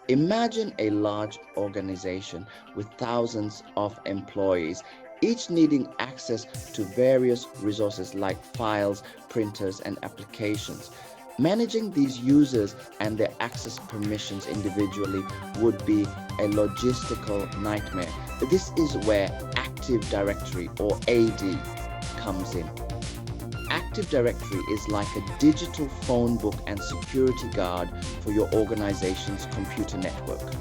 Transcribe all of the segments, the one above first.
Imagine a large organization with thousands of employees, each needing access to various resources like files, printers, and applications. Managing these users and their access permissions individually would be a logistical nightmare. This is where Active Directory or AD comes in. Active Directory is like a digital phone book and security guard for your organization's computer network.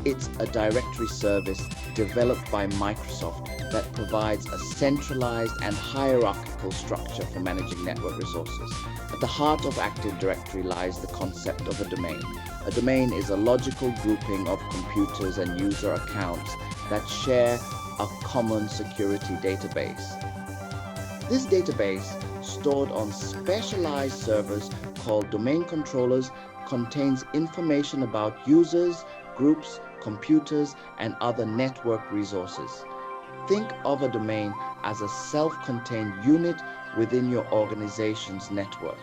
It's a directory service developed by Microsoft that provides a centralized and hierarchical structure for managing network resources. At the heart of Active Directory lies the concept of a domain. A domain is a logical grouping of computers and user accounts that share a common security database. This database, stored on specialized servers called domain controllers, contains information about users, groups, computers, and other network resources. Think of a domain as a self-contained unit within your organization's network.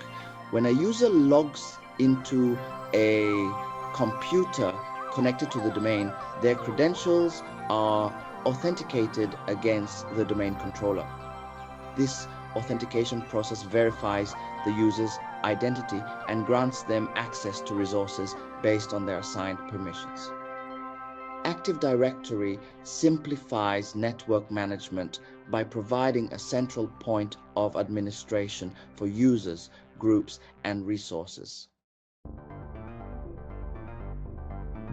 When a user logs into a computer connected to the domain, their credentials are authenticated against the domain controller. This authentication process verifies the user's identity and grants them access to resources based on their assigned permissions. Active Directory simplifies network management by providing a central point of administration for users, groups, and resources.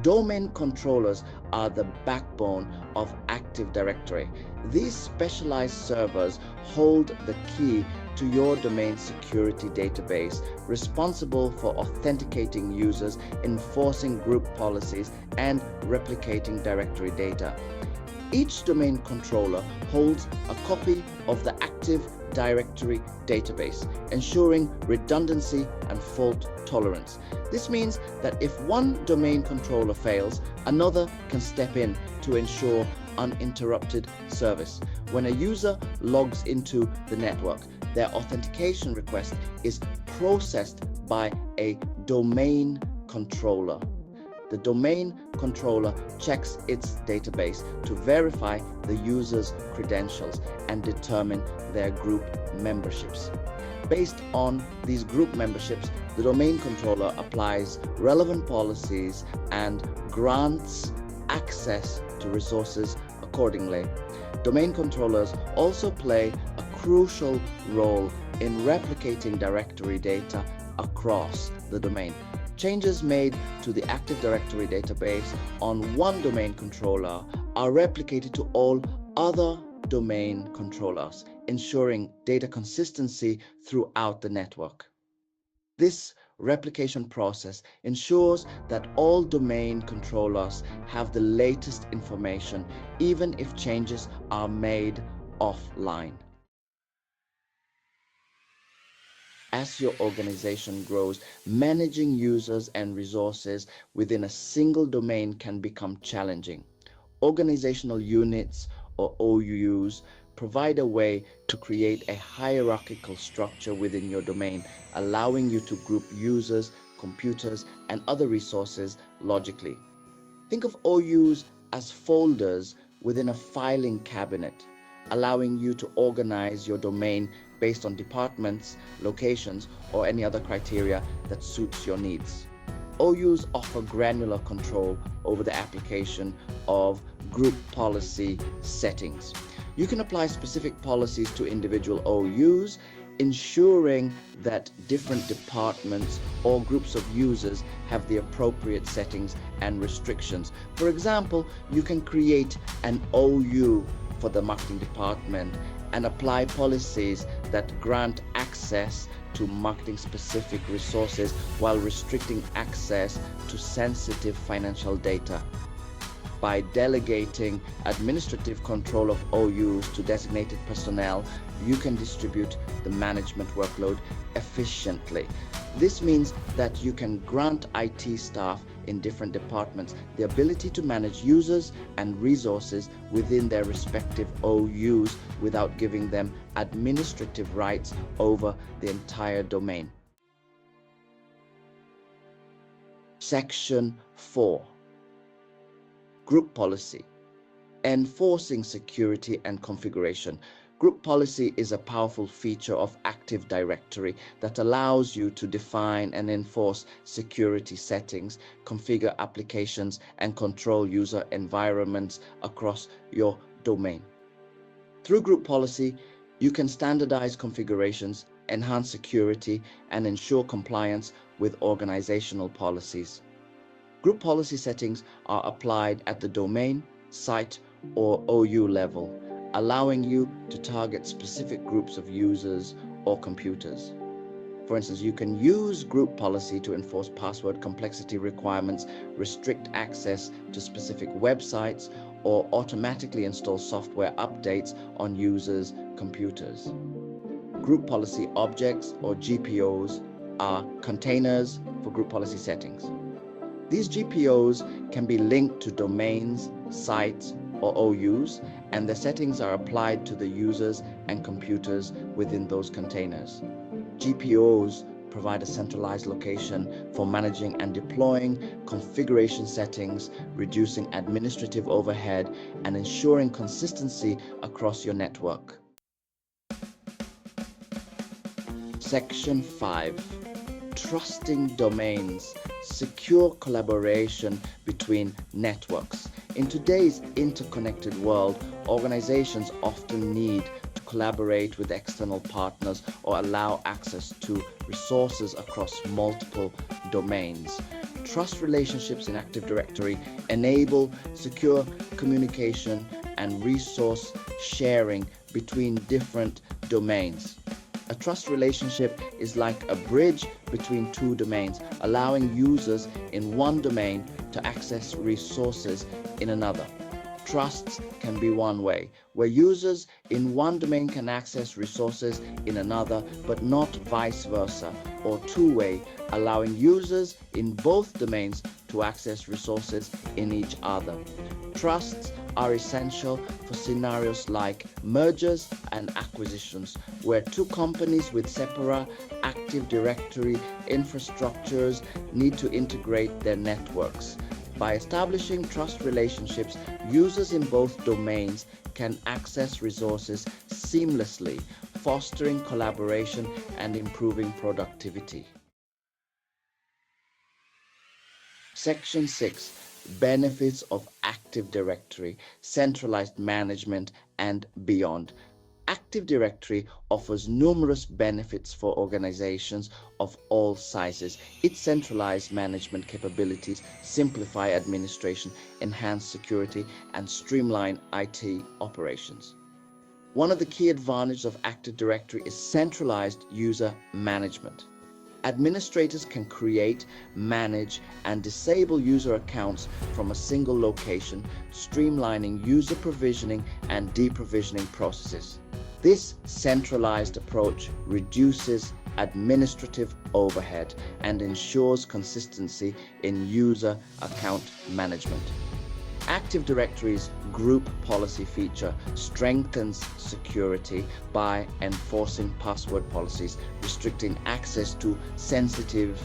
Domain controllers are the backbone of Active Directory. These specialized servers hold the key to your domain security database, responsible for authenticating users, enforcing group policies, and replicating directory data. Each domain controller holds a copy of the Active Directory database, ensuring redundancy and fault tolerance. This means that if one domain controller fails, another can step in to ensure uninterrupted service. When a user logs into the network, their authentication request is processed by a domain controller. The domain controller checks its database to verify the user's credentials and determine their group memberships. Based on these group memberships, the domain controller applies relevant policies and grants access to resources accordingly. Domain controllers also play a crucial role in replicating directory data across the domain. Changes made to the Active Directory database on one domain controller are replicated to all other domain controllers, ensuring data consistency throughout the network. This replication process ensures that all domain controllers have the latest information, even if changes are made offline. As your organization grows, managing users and resources within a single domain can become challenging. Organizational units, or OUs, provide a way to create a hierarchical structure within your domain, allowing you to group users, computers, and other resources logically. Think of OUs as folders within a filing cabinet, allowing you to organize your domain based on departments, locations, or any other criteria that suits your needs. OUs offer granular control over the application of group policy settings. You can apply specific policies to individual OUs, ensuring that different departments or groups of users have the appropriate settings and restrictions. For example, you can create an OU for the marketing department and apply policies that grant access to marketing specific resources while restricting access to sensitive financial data. By delegating administrative control of OUs to designated personnel, you can distribute the management workload efficiently. This means that you can grant IT staff in different departments the ability to manage users and resources within their respective OUs without giving them administrative rights over the entire domain. Section 4. Group policy. Enforcing security and configuration. Group policy is a powerful feature of Active Directory that allows you to define and enforce security settings, configure applications, and control user environments across your domain. Through group policy, you can standardize configurations, enhance security, and ensure compliance with organizational policies. Group policy settings are applied at the domain, site, or OU level, allowing you to target specific groups of users or computers. For instance, you can use group policy to enforce password complexity requirements, restrict access to specific websites, or automatically install software updates on users' computers. Group policy objects, or GPOs, are containers for group policy settings. These GPOs can be linked to domains, sites, or OUs, and the settings are applied to the users and computers within those containers. GPOs provide a centralized location for managing and deploying configuration settings, reducing administrative overhead, and ensuring consistency across your network. Section 5. Trusting domains. Secure collaboration between networks. In today's interconnected world, organizations often need to collaborate with external partners or allow access to resources across multiple domains. Trust relationships in Active Directory enable secure communication and resource sharing between different domains. A trust relationship is like a bridge between two domains, allowing users in one domain to access resources in another. Trusts can be one way, where users in one domain can access resources in another, but not vice versa, or two-way, allowing users in both domains to access resources in each other. Trusts are essential for scenarios like mergers and acquisitions, where two companies with separate Active Directory infrastructures need to integrate their networks. By establishing trust relationships, users in both domains can access resources seamlessly, fostering collaboration and improving productivity. Section 6. Benefits of Active Directory, centralized management, and beyond. Active Directory offers numerous benefits for organizations of all sizes. Its centralized management capabilities simplify administration, enhance security, and streamline IT operations. One of the key advantages of Active Directory is centralized user management. Administrators can create, manage, and disable user accounts from a single location, streamlining user provisioning and deprovisioning processes. This centralized approach reduces administrative overhead and ensures consistency in user account management. Active Directory's group policy feature strengthens security by enforcing password policies, restricting access to sensitive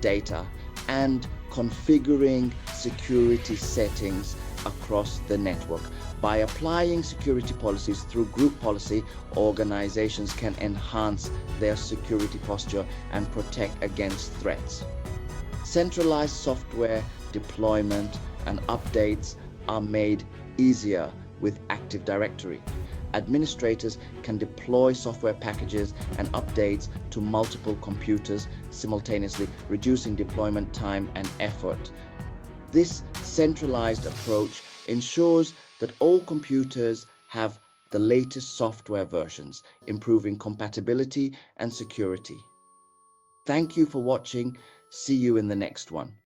data, and configuring security settings across the network. By applying security policies through group policy, organizations can enhance their security posture and protect against threats. Centralized software deployment and updates are made easier with Active Directory. Administrators can deploy software packages and updates to multiple computers simultaneously, reducing deployment time and effort. This centralized approach ensures that all computers have the latest software versions, improving compatibility and security. Thank you for watching. See you in the next one.